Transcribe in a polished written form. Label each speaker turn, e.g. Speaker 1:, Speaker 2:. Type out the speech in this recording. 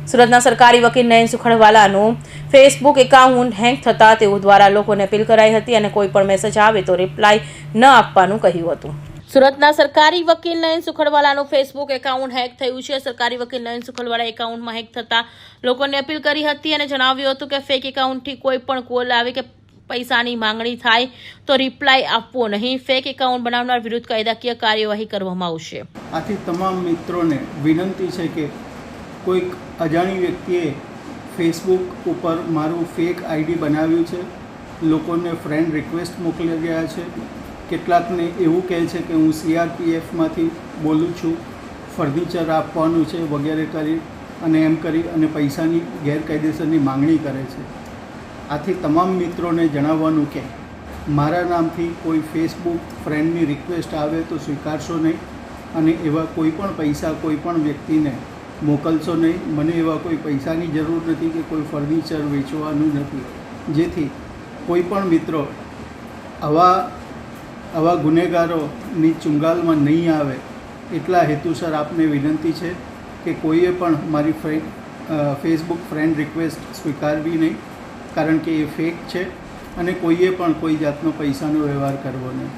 Speaker 1: સુરતના સરકારી વકીલ નયન સુખડવાલાનું ફેસબુક એકાઉન્ટ હેક થતાં તેઓ દ્વારા લોકોને અપીલ કરાઈ હતી અને કોઈ પણ મેસેજ આવે તો રિપ્લાય ન આપવાનું કહ્યું હતું। સુરતના સરકારી વકીલ નયન સુખડવાલાનું ફેસબુક એકાઉન્ટ હેક થયું છે। સરકારી વકીલ નયન સુખડવાલા એકાઉન્ટમાં હેક થતાં લોકોને અપીલ કરી હતી અને જણાવ્યું હતું કે ફેક એકાઉન્ટથી કોઈ પણ કોલ આવે કે પૈસાની માંગણી થાય તો રિપ્લાય આપવો નહીં। ફેક એકાઉન્ટ બનાવનાર વિરુદ્ધ કાયદાકીય કાર્યવાહી કરવામાં આવશે।
Speaker 2: આથી તમામ મિત્રોને વિનંતી છે કે કોઈક અજાણી વ્યક્તિએ ફેસબુક ઉપર મારું ફેક આઈડી બનાવ્યું છે, લોકોને ફ્રેન્ડ રિક્વેસ્ટ મોકલી રહ્યા છે, કેટલાકને એવું કહે છે કે હું CRPFમાંથી બોલું છું, ફર્નિચર આપવાનું છે વગેરે કરી અને એમ કરી અને પૈસાની ગેરકાયદેસરની માંગણી કરે છે। આથી તમામ મિત્રોને જણાવવાનું કે મારા નામથી કોઈ ફેસબુક ફ્રેન્ડની રિક્વેસ્ટ આવે તો સ્વીકારશો નહીં અને એવા કોઈ પણ પૈસા કોઈ પણ વ્યક્તિને મોકલશો નહીં। મને એવા કોઈ પૈસાની જરૂર નથી કે કોઈ ફર્નિચર વેચવાનું નથી, જેથી કોઈ પણ મિત્રો આવા ગુનેગારોની ચુંગાલમાં નહીં આવે એટલા હેતુસર આપને વિનંતી છે કે કોઈએ પણ મારી ફેસબુક ફ્રેન્ડ રિક્વેસ્ટ સ્વીકારવી નહીં, કારણ કે એ ફેક છે અને કોઈએ પણ કોઈ જાતનો પૈસાનો વ્યવહાર કરવો નહીં।